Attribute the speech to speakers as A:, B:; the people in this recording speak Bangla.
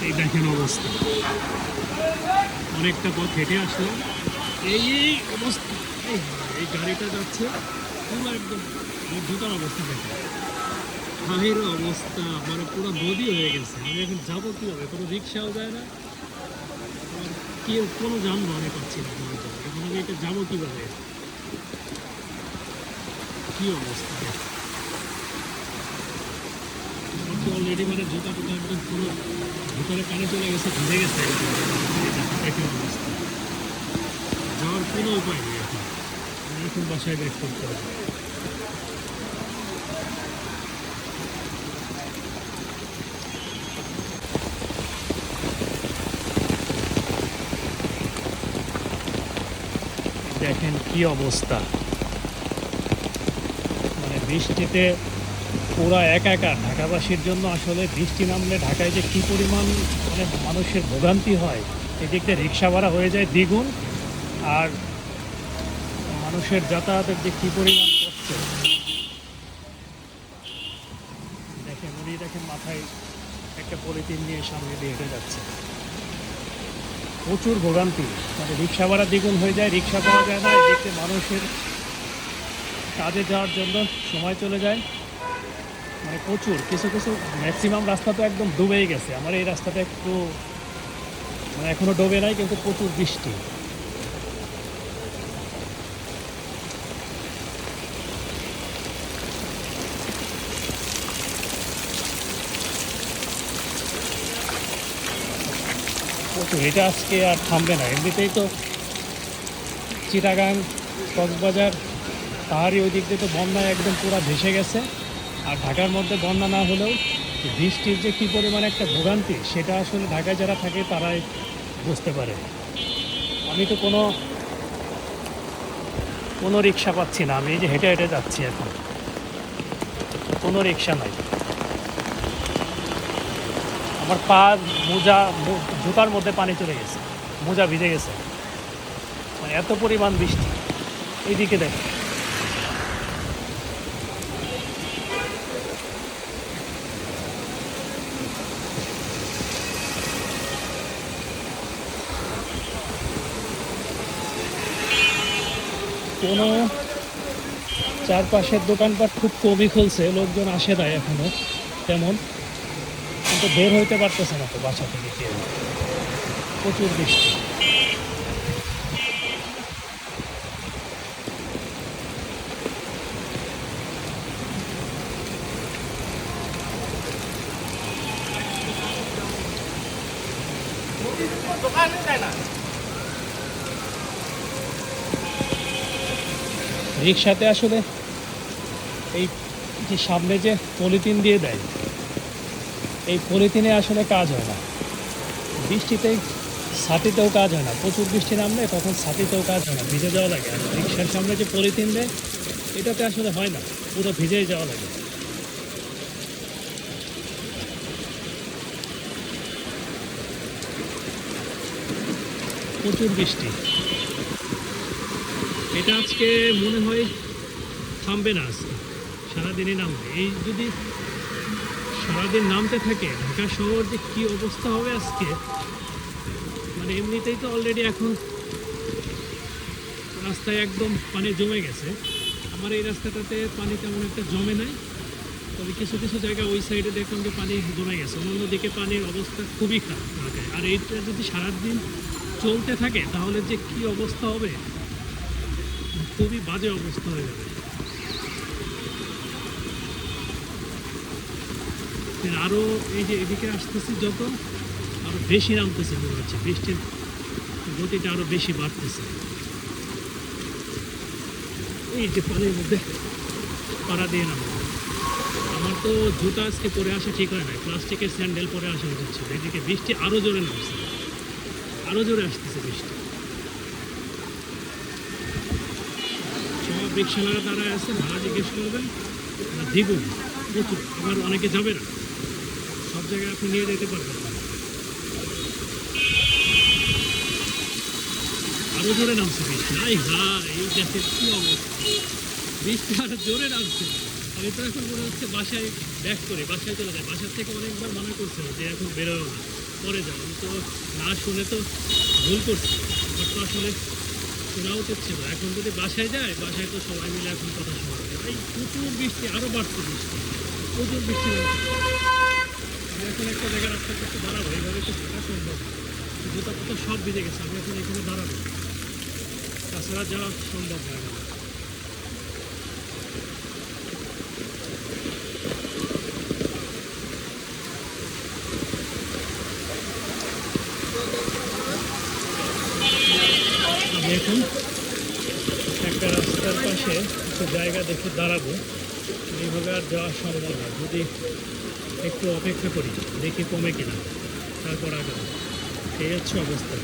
A: এই দেখেন অবস্থা, অনেকটা পথ হেঁটে আসলাম, এই অবস্থা। এই গাড়িটা যাচ্ছে পুরো একদম, জুতার অবস্থা দেখে হাঁহের অবস্থা, মানে পুরো নদী হয়ে গেছে। আমি এখন যাবো কীভাবে? কোনো রিক্সাও যায় না, আর কেউ কোনো যানবাহনে পাচ্ছি না কোনো জায়গায়। এখন আমি এটা যাবো কীভাবে? কী অবস্থা অলরেডি, মানে জুতা টুতা একদম পুরো ভিতরে পানি চলে গেছে, ভিজে গেছে একদম। দেখেন অবস্থা, যাওয়ার কোনো উপায় নেই এখন। আমি এখন বাসায় ব্যাক করতে হবে। দেখেন কি অবস্থা, মানে বৃষ্টিতে পুরা একাকার। ঢাকাবাসীর জন্য আসলে বৃষ্টি নামলে ঢাকায় যে কী পরিমাণ মানে মানুষের ভোগান্তি হয়, এদিক দিয়ে রিক্সা ভাড়া হয়ে যায় দ্বিগুণ, আর মানুষের যাতায়াতের যে কী পরিমাণ কষ্ট। দেখেন উনি, দেখেন মাথায় একটা পলিথিন নিয়ে সামনে দিয়ে হেঁটে যাচ্ছে। প্রচুর ভোগান্তি, মানে রিক্সা ভাড়া দ্বিগুণ হয়ে যায়, রিক্সা পাওয়া যায় না, এদিকে মানুষের কাজে যাওয়ার জন্য সময় চলে যায়। মানে প্রচুর, কিছু কিছু ম্যাক্সিমাম রাস্তা তো একদম ডুবেই গেছে। আমার এই রাস্তাটা একটু মানে এখনো ডোবে নাই, কিন্তু প্রচুর বৃষ্টি। প্রচুর, এটা আজকে আর থামবে না। এমনিতেই তো চিটাগাং, কক্সবাজার, পাহাড়ি ওই দিক দিয়ে তো বন্যায় একদম পুরো ভেসে গেছে। আর ঢাকার মধ্যে বন্যা না হলেও বৃষ্টির যে কী পরিমাণে একটা ভোগান্তি, সেটা আসলে ঢাকায় যারা থাকে তারাই বুঝতে পারে। আমি তো কোনো রিক্সা পাচ্ছি না, আমি এই যে হেঁটে হেঁটে যাচ্ছি এখন, কোনো রিক্সা নাই। আমার পা, মোজা, জুতার মধ্যে পানি চলে গেছে, মোজা ভিজে গেছে, মানে এত পরিমাণ বৃষ্টি। এইদিকে দেখ, কোনো চারপাশের দোকানপাট খুব কমই খুলছে, লোকজন আসে না এখনো তেমন, কিন্তু বের হইতে পারতেছে না তো বাসা থেকে কেউ, প্রচুর বৃষ্টি। রিক্সাতে আসলে এই যে সামনে যে পলিথিন দিয়ে দেয়, এই পলিথিনে আসলে কাজ হয় না। বৃষ্টিতে ছাতিতেও কাজ হয় না, প্রচুর বৃষ্টি নামলে তখন ছাতিতেও কাজ হয় না, ভিজে যাওয়া লাগে। আর রিক্সার সামনে যে পলিথিন দেয়, এটাতে আসলে হয় না, পুরো ভিজেই যাওয়া লাগে। প্রচুর বৃষ্টি, এটা আজকে মনে হয় থামবে না, আজকে সারাদিনই নামবে। এই যদি সারাদিন নামতে থাকে, ঢাকা শহর যে কী অবস্থা হবে আজকে, মানে এমনিতেই তো অলরেডি এখন রাস্তায় একদম পানি জমে গেছে। আমার এই রাস্তাটাতে পানি তেমন একটা জমে নাই, তবে কিছু কিছু জায়গায় ওই সাইডে দেখলাম যে পানি জমে গেছে। অন্যান্য দিকে পানির অবস্থা খুবই খারাপ ঢাকায়। আর এইটা যদি সারাদিন চলতে থাকে তাহলে যে কী অবস্থা হবে, খুবই বাজে অবস্থা হয়ে যাবে। আরও এই যে এদিকে আসতেছি যত, আরও বেশি নামতেছে মনে হচ্ছে, বৃষ্টির গতিটা আরও বেশি বাড়তেছে। এই যে পানির মধ্যে পাড়া দিয়ে নামা, আমার তো জুতা আজকে পরে আসা ঠিক হয় না, প্লাস্টিকের স্যান্ডেল পরে আসা উচিত ছিল। এদিকে বৃষ্টি আরও জোরে নামছে, আরও জোরে আসতেছে বৃষ্টি। সব রিক্সাওয়ালা দাঁড়ায় আছে, ভাড়া জিজ্ঞেস করবেন না, দ্বিগুণ প্রচুর। আবার অনেকে যাবে না, সব জায়গায় আপনি নিয়ে যেতে পারবেন না। আরো জোরে নামছে বৃষ্টি, আই হ্যাঁ, এই দেখেন কি অবস্থা, বৃষ্টি আরো জোরে নামছে। আমি তো এখন মনে হচ্ছে বাসায় ব্যাক করে বাসায় চলে যায়। বাসার থেকে অনেকবার মানা করছে যে এখন বেরোয় না, পরে যাও। আমি তো না শুনে তো ভুল করছি, আমার তো আসলে শোনা উচিত ছিল। এখন যদি বাসায় যায়, বাসায় তো সবাই মিলে এখন কথা শোনাবে। এই প্রচুর বৃষ্টি, আরও বাড়ছে বৃষ্টি, প্রচুর বৃষ্টি হচ্ছে। আমি এখন একটা জায়গায় রাস্তা করতে দাঁড়াবো, এইভাবে তো থাকা সম্ভব না। জুতা পাতা সব ভিজে গেছে, আমি এখন এখানে দাঁড়াবো, তাছাড়া যাওয়া সম্ভব হয় না। আমি এখন একটা রাস্তার পাশে একটু জায়গা দেখে দাঁড়াবো, এইভাবে আর যাওয়া সম্ভব না। যদি একটু অপেক্ষা করি, দেখি কমে কিনা, তারপর আগাবো। এই হচ্ছে অবস্থা।